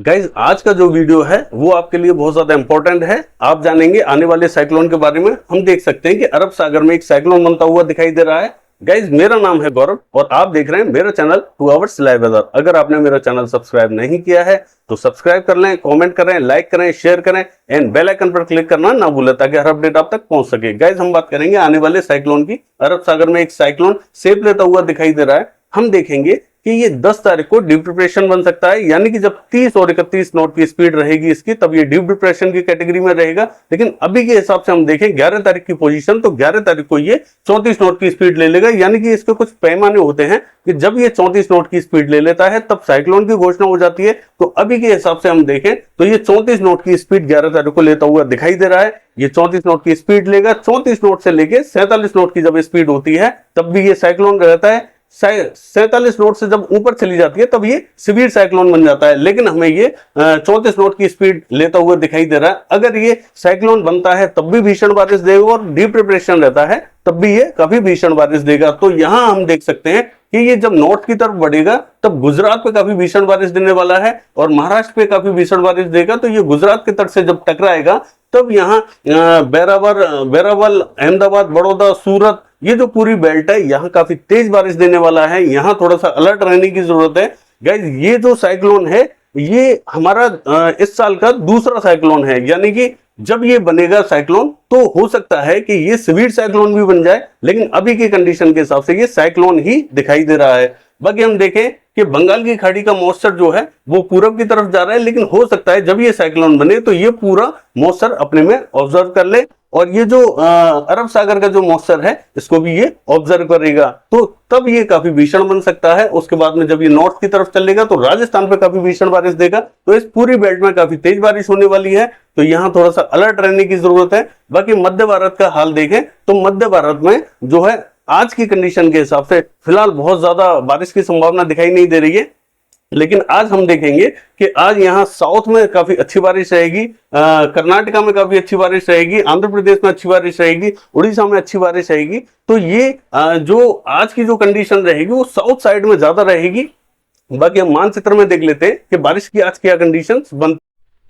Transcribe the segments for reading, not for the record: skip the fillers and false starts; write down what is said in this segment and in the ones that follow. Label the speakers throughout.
Speaker 1: Guys आज का जो वीडियो है वो आपके लिए बहुत ज्यादा इंपॉर्टेंट है। आप जानेंगे आने वाले साइक्लोन के बारे में। हम देख सकते हैं कि अरब सागर में एक साइक्लोन बनता हुआ दिखाई दे रहा है। गाइज मेरा नाम है गौरव और आप देख रहे हैं मेरा चैनल 2 आवर्स लाइव वेदर। अगर आपने मेरा चैनल सब्सक्राइब नहीं किया है तो सब्सक्राइब कर लें, कमेंट करें, लाइक करें, शेयर करें एंड बेल आइकन पर क्लिक करना ना भूलें ताकि हर अपडेट आप तक पहुंच सके। गाइज हम बात करेंगे आने वाले साइक्लोन की। अरब सागर में एक साइक्लोन शेप लेता हुआ दिखाई दे रहा है। हम देखेंगे कि ये 10 तारीख को डीप डिप्रेशन बन सकता है, यानी कि जब 30 और 31 नॉट की स्पीड रहेगी इसकी तब ये डीप डिप्रेशन की कैटेगरी में रहेगा। लेकिन अभी के हिसाब से हम देखें 11 तारीख की पोजीशन, तो 11 तारीख को ये 34 नॉट की स्पीड ले लेगा। यानी कि इसके कुछ पैमाने होते हैं कि जब ये 34 नॉट की स्पीड ले लेता है तब साइक्लोन की घोषणा हो जाती है। तो अभी के हिसाब से हम देखें तो ये 34 नॉट की स्पीड 11 तारीख को लेता हुआ दिखाई दे रहा है। ये 34 नॉट की स्पीड लेगा। 34 नॉट से लेके 47 नॉट की जब स्पीड होती है तब भी ये साइक्लोन रहता है। 47 नॉट से जब ऊपर चली जाती है तब ये सिवियर साइक्लोन बन जाता है। लेकिन हमें ये 34 नॉट की स्पीड लेता हुआ दिखाई दे रहा है। अगर ये साइक्लोन बनता है तब भी भीषण बारिश देगा और डीप डिप्रेशन रहता है तब भी ये काफी भीषण बारिश देगा। तो यहां हम देख सकते हैं कि ये जब नॉर्थ की तरफ बढ़ेगा तब गुजरात पे काफी भीषण बारिश देने वाला है और महाराष्ट्र पे काफी भीषण बारिश देगा। तो ये गुजरात की तट से जब टकराएगा तब यहाँ वेरावल, अहमदाबाद, बड़ौदा, सूरत, ये जो पूरी बेल्ट है यहाँ काफी तेज बारिश देने वाला है। यहाँ थोड़ा सा अलर्ट रहने की जरूरत है। गाइज ये जो साइक्लोन है ये हमारा इस साल का दूसरा साइक्लोन है। यानी कि जब ये बनेगा साइक्लोन तो हो सकता है कि ये सिवियर साइक्लोन भी बन जाए, लेकिन अभी की कंडीशन के हिसाब से ये साइक्लोन ही दिखाई दे रहा है। बाकी हम देखें कि बंगाल की खाड़ी का मॉइस्चर जो है वो पूरब की तरफ जा रहा है, लेकिन हो सकता है जब ये साइक्लोन बने तो ये पूरा मॉइस्चर अपने में ऑब्जर्व कर ले और ये जो अरब सागर का जो मॉइस्चर है इसको भी ये ऑब्जर्व करेगा। तो तब ये काफी भीषण बन सकता है। उसके बाद में जब ये नॉर्थ की तरफ चलेगा तो राजस्थान पे काफी भीषण बारिश देगा। तो इस पूरी बेल्ट में काफी तेज बारिश होने वाली है। तो यहाँ थोड़ा सा अलर्ट रहने की जरूरत है। बाकी मध्य भारत का हाल देखें तो मध्य भारत में जो है आज की कंडीशन के हिसाब से फिलहाल बहुत ज्यादा बारिश की संभावना दिखाई नहीं दे रही है। लेकिन आज हम देखेंगे कि आज यहाँ साउथ में काफी अच्छी बारिश रहेगी, कर्नाटका में काफी अच्छी बारिश रहेगी, आंध्र प्रदेश में अच्छी बारिश रहेगी, उड़ीसा में अच्छी बारिश रहेगी। तो ये जो आज की जो कंडीशन रहेगी वो साउथ साइड में ज्यादा रहेगी। बाकी हम मानचित्र में देख लेते हैं कि बारिश की आज क्या कंडीशन बन।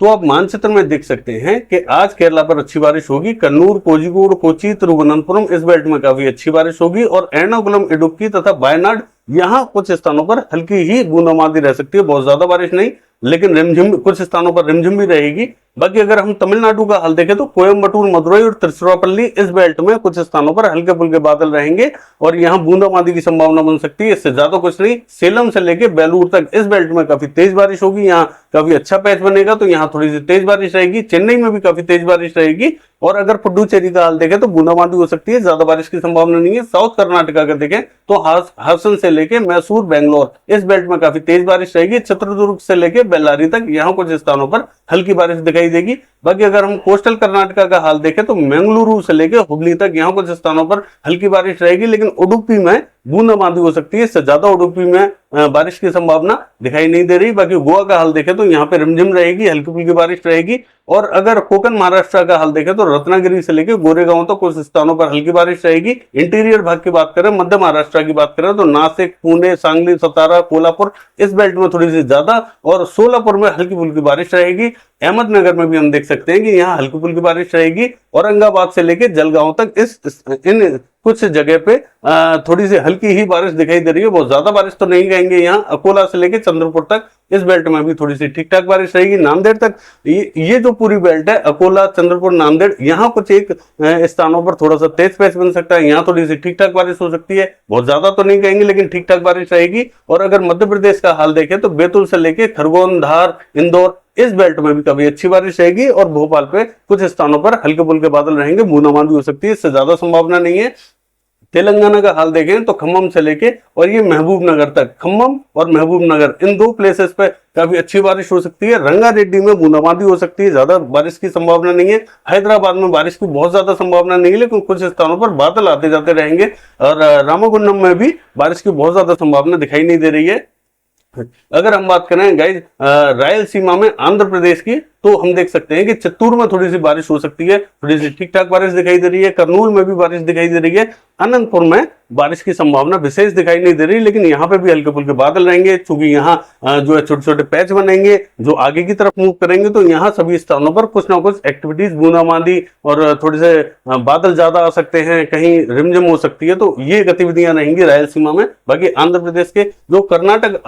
Speaker 1: तो आप मानचित्र में देख सकते हैं कि आज केरला पर अच्छी बारिश होगी। कन्नूर, कोझिकोड, कोची, तिरुवनंतपुरम इस बेल्ट में काफी अच्छी बारिश होगी और एर्नाकुलम, इडुक्की तथा वायनाड यहाँ कुछ स्थानों पर हल्की ही बूंदाबांदी रह सकती है। बहुत ज्यादा बारिश नहीं, लेकिन रिमझिम कुछ स्थानों पर रिमझिम भी रहेगी। बाकी अगर हम तमिलनाडु का हाल देखें तो कोयम्बटूर, मदुरई और त्रिचुरापल्ली इस बेल्ट में कुछ स्थानों पर हल्के फुल्के बादल रहेंगे और यहाँ बूंदाबांदी की संभावना बन सकती है। इससे ज्यादा कुछ नहीं। सेलम से लेके बेलूर तक इस बेल्ट में काफी तेज बारिश होगी। यहाँ काफी अच्छा पैच बनेगा तो यहाँ थोड़ी सी तेज बारिश रहेगी। चेन्नई में भी काफी तेज बारिश रहेगी और अगर पुडुचेरी का हाल देखें तो बूंदाबांदी हो सकती है, ज्यादा बारिश की संभावना नहीं है। साउथ कर्नाटका का देखें तो हासन से लेके मैसूर, बेंगलोर इस बेल्ट में काफी तेज बारिश रहेगी। चित्रदुर्ग से लेके बेल्लारी तक यहाँ कुछ स्थानों पर हल्की बारिश दिखाई देगी। बाकी अगर हम कोस्टल कर्नाटका का हाल देखें तो मंगलुरु से लेकर हुबली तक यहाँ कुछ स्थानों पर हल्की बारिश रहेगी, लेकिन उडुपी में बूंदाबांदी हो सकती है। इससे ज्यादा उडुपी में बारिश की संभावना दिखाई नहीं दे रही। बाकी गोवा का हाल देखें तो यहाँ पे रिमझिम रहेगी, हल्की फुल्की बारिश रहेगी। और अगर कोकण महाराष्ट्र का हाल देखें तो रत्नागिरी से लेकर गोरेगांव तक कुछ स्थानों पर हल्की बारिश रहेगी। इंटीरियर भाग की बात करें, मध्य महाराष्ट्र की बात करें तो नासिक, पुणे, सांगली, सतारा, कोल्हापुर इस बेल्ट में थोड़ी सी ज्यादा और सोलापुर में हल्की फुल्की बारिश रहेगी। अहमदनगर में भी हम देख सकते हैं कि यहाँ हल्की फुल्की बारिश रहेगी। औरंगाबाद से लेकर जलगांव तक इन कुछ जगह पे थोड़ी सी हल्की ही बारिश दिखाई दे रही है। बहुत ज्यादा बारिश तो नहीं कहेंगे। यहाँ अकोला से लेकर चंद्रपुर तक इस बेल्ट में भी थोड़ी सी ठीक ठाक बारिश रहेगी। नांदेड़ तक ये जो पूरी बेल्ट है अकोला, चंद्रपुर, नांदेड़ यहाँ कुछ एक स्थानों पर थोड़ा सा तेज पैच बन सकता है। यहाँ थोड़ी सी ठीक ठाक बारिश हो सकती है। बहुत ज्यादा तो नहीं कहेंगे लेकिन ठीक ठाक बारिश रहेगी। और अगर मध्य प्रदेश का हाल देखें तो बैतूल से लेकर खरगोन, धार, इंदौर इस बेल्ट में भी काफी अच्छी बारिश रहेगी और भोपाल पे कुछ स्थानों पर हल्के फुल्के बादल रहेंगे, बूंदाबांदी हो सकती है। इससे ज्यादा संभावना नहीं है। तेलंगाना का हाल देखें तो खम्मम से लेके और ये महबूब नगर तक, खम्मम और महबूब नगर इन दो प्लेसेस पे काफी अच्छी बारिश हो सकती है। रंगारेड्डी में बूंदाबांदी हो सकती है, ज्यादा बारिश की संभावना नहीं है। हैदराबाद में बारिश की बहुत ज्यादा संभावना नहीं है, लेकिन कुछ स्थानों पर बादल आते जाते रहेंगे। और रामागुंडम में भी बारिश की बहुत ज्यादा संभावना दिखाई नहीं दे रही है। अगर हम बात करें गाइज रायलसीमा में आंध्र प्रदेश की तो हम देख सकते हैं कि चित्तूर में थोड़ी सी बारिश हो सकती है, थोड़ी सी ठीक ठाक बारिश दिखाई दे रही है। कर्नूल में भी बारिश दिखाई दे रही है अनंतपुर में बारिश की संभावना विशेष दिखाई नहीं दे रही, लेकिन यहाँ पे भी हल्के फुल्के बादल रहेंगे, क्योंकि यहाँ जो है छोटे छोटे पैच बनेंगे जो आगे की तरफ मूव करेंगे, तो यहाँ सभी स्थानों पर कुछ ना कुछ एक्टिविटीज, बूंदाबांदी और थोड़े से बादल ज्यादा आ सकते हैं, कहीं रिमझिम हो सकती है, तो ये गतिविधियां रहेंगी रायलसीमा में। बाकी आंध्र प्रदेश के जो कर्नाटक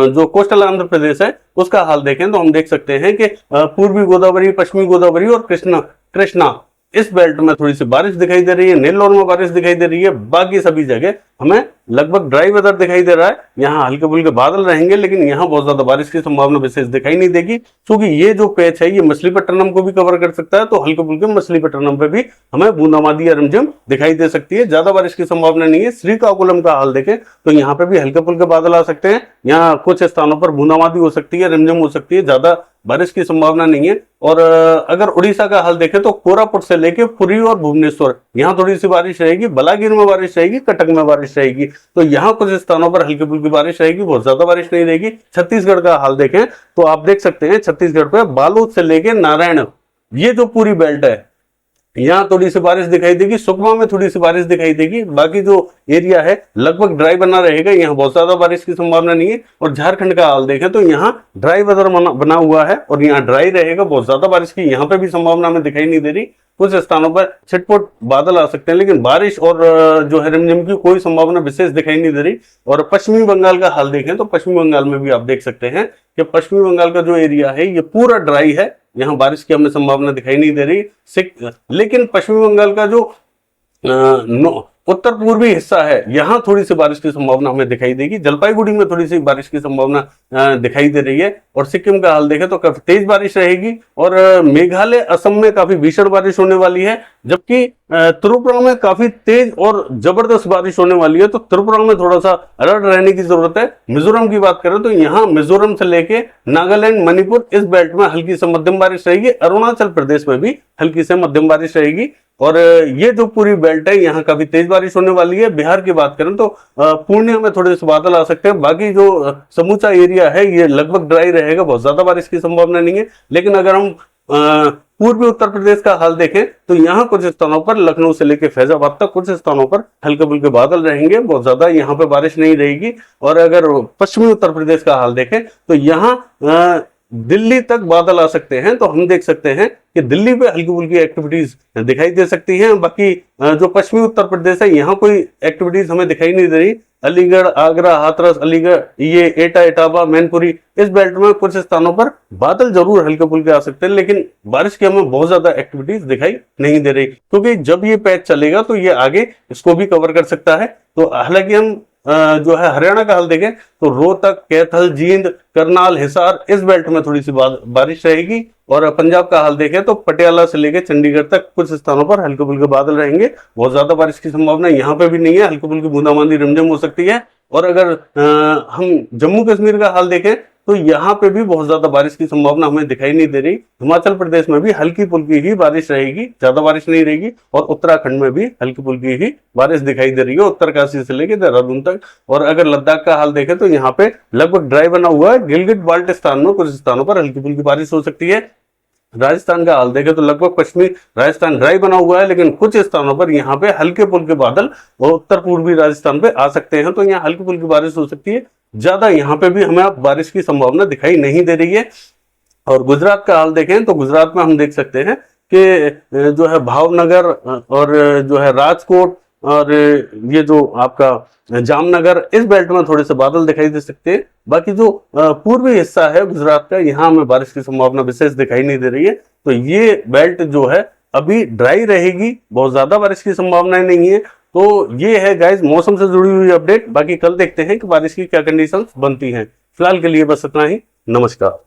Speaker 1: जो कोस्टल आंध्र प्रदेश है उसका हाल देखें तो हम देख सकते हैं कि पूर्वी गोदावरी, पश्चिमी गोदावरी और कृष्णा इस बेल्ट में थोड़ी सी बारिश दिखाई दे रही है, नेल्लोर में बारिश दिखाई दे रही है। बाकी सभी जगह हमें लगभग ड्राई वेदर दिखाई दे रहा है। यहाँ हल्के फुल्के बादल रहेंगे, लेकिन यहाँ बहुत ज्यादा बारिश की संभावना विशेष दिखाई नहीं देगी, क्योंकि ये जो पैच है ये मछलीपट्टनम को भी कवर कर सकता है, तो हल्के फुल्के मछलीपट्टनम पे भी हमें बूंदाबांदी या रिमझिम दिखाई दे सकती है। ज्यादा बारिश की संभावना नहीं है। श्रीकाकुलम का हाल देखें तो यहाँ पे भी हल्के फुल्के बादल आ सकते हैं, यहाँ कुछ स्थानों पर बूंदाबांदी हो सकती है, रिमझिम हो सकती है, ज्यादा बारिश की संभावना नहीं है। और अगर उड़ीसा का हाल देखें तो कोरापुट से लेके पुरी और भुवनेश्वर यहाँ थोड़ी सी बारिश रहेगी, बलागीर में बारिश रहेगी, कटक में बारिश रहेगी, तो यहाँ कुछ स्थानों पर हल्की फुल्की बारिश रहेगी, बहुत ज्यादा बारिश नहीं रहेगी। छत्तीसगढ़ का हाल देखें तो आप देख सकते हैं छत्तीसगढ़ पे बालोद से लेके नारायण ये जो पूरी बेल्ट है यहाँ थोड़ी सी बारिश दिखाई देगी, सुकमा में थोड़ी सी बारिश दिखाई देगी। बाकी जो एरिया है लगभग ड्राई बना रहेगा, यहाँ बहुत ज्यादा बारिश की संभावना नहीं है। और झारखंड का हाल देखें तो यहाँ ड्राई वेदर बना हुआ है और यहाँ ड्राई रहेगा, बहुत ज्यादा बारिश की यहाँ पे भी संभावना हमें दिखाई नहीं दे रही। कुछ स्थानों पर छिटपुट बादल आ सकते हैं, लेकिन बारिश और जो है रिमझिम की कोई संभावना विशेष दिखाई नहीं दे रही। और पश्चिमी बंगाल का हाल देखें तो पश्चिमी बंगाल में भी आप देख सकते हैं कि पश्चिमी बंगाल का जो एरिया है ये पूरा ड्राई है, यहाँ बारिश की हमें संभावना दिखाई नहीं दे रही। लेकिन पश्चिमी बंगाल का जो उत्तर पूर्वी हिस्सा है यहाँ थोड़ी सी बारिश की संभावना हमें दिखाई देगी। जलपाईगुड़ी में थोड़ी सी बारिश की संभावना दिखाई दे रही है। और सिक्किम का हाल देखें तो काफी तेज बारिश रहेगी। और मेघालय, असम में काफी भीषण बारिश होने वाली है, जबकि त्रिपुरा में काफी तेज और जबरदस्त बारिश होने वाली है, तो त्रिपुरा में थोड़ा सा अलर्ट रहने की जरूरत है। मिजोरम की बात करें तो यहाँ मिजोरम से लेके नागालैंड, मणिपुर इस बेल्ट में हल्की से मध्यम बारिश रहेगी। अरुणाचल प्रदेश में भी हल्की से मध्यम बारिश रहेगी। और ये जो पूरी बेल्ट है यहाँ काफी तेज बारिश होने वाली है। बिहार की बात करें तो पूर्णिया में थोड़े से बादल आ सकते हैं। बाकी जो समूचा एरिया है ये लगभग ड्राई रहेगा, बहुत ज्यादा बारिश की संभावना नहीं है। लेकिन अगर हम पूर्वी उत्तर प्रदेश का हाल देखें तो यहाँ कुछ स्थानों पर, लखनऊ से लेकर फैजाबाद तक कुछ स्थानों पर हल्के फुल्के बादल रहेंगे, बहुत ज्यादा यहाँ पे बारिश नहीं रहेगी। और अगर पश्चिमी उत्तर प्रदेश का हाल देखें तो यहाँ दिल्ली तक बादल आ सकते हैं, तो हम देख सकते हैं कि दिल्ली पे हल्की फुल्की एक्टिविटीज दिखाई दे सकती हैं। बाकी जो पश्चिमी उत्तर प्रदेश है यहाँ कोई एक्टिविटीज हमें दिखाई नहीं दे रही। अलीगढ़, आगरा, हाथरस, अलीगढ़, ये एटा, इटावा, मैनपुरी इस बेल्ट में कुछ स्थानों पर बादल जरूर हल्के फुल्के आ सकते हैं, लेकिन बारिश की हमें बहुत ज्यादा एक्टिविटीज दिखाई नहीं दे रही, क्योंकि जब ये पैच चलेगा तो ये आगे इसको भी कवर कर सकता है। तो हालांकि हम जो है हरियाणा का हाल देखें तो रोहतक, कैथल, जींद, करनाल, हिसार इस बेल्ट में थोड़ी सी बारिश रहेगी। और पंजाब का हाल देखें तो पटियाला से लेकर चंडीगढ़ तक कुछ स्थानों पर हल्के फुल्के बादल रहेंगे, बहुत ज्यादा बारिश की संभावना यहाँ पे भी नहीं है, हल्की फुल्की बूंदाबांदी, रिमझिम हो सकती है। और अगर हम जम्मू कश्मीर का हाल देखें तो यहाँ पे भी बहुत ज्यादा बारिश की संभावना हमें दिखाई नहीं दे रही। हिमाचल प्रदेश में भी हल्की फुल्की ही बारिश रहेगी, ज्यादा बारिश नहीं रहेगी। और उत्तराखंड में भी हल्की फुल्की ही बारिश दिखाई दे रही है, उत्तरकाशी से लेकर देहरादून तक। और अगर लद्दाख का हाल देखें तो यहाँ पे लगभग ड्राई बना हुआ है, गिलगिट बाल्टिस्तान में कुछ स्थानों पर हल्की फुल्की बारिश हो सकती है। राजस्थान का हाल देखें तो लगभग पश्चिमी राजस्थान ड्राई बना हुआ है, लेकिन कुछ स्थानों पर यहाँ पे हल्के फुल्के बादल और उत्तर पूर्वी राजस्थान पे आ सकते हैं, तो यहाँ हल्की फुल्की बारिश हो सकती है। ज्यादा यहाँ पे भी हमें अब बारिश की संभावना दिखाई नहीं दे रही है। और गुजरात का हाल देखें तो गुजरात में हम देख सकते हैं कि जो है भावनगर और जो है राजकोट और ये जो आपका जामनगर इस बेल्ट में थोड़े से बादल दिखाई दे सकते हैं। बाकी जो पूर्वी हिस्सा है गुजरात का, यहाँ हमें बारिश की संभावना विशेष दिखाई नहीं दे रही है। तो ये बेल्ट जो है अभी ड्राई रहेगी, बहुत ज्यादा बारिश की संभावनाएं नहीं है। तो ये है गाइस मौसम से जुड़ी हुई अपडेट। बाकी कल देखते हैं कि बारिश की क्या कंडीशंस बनती हैं। फिलहाल के लिए बस इतना ही। नमस्कार।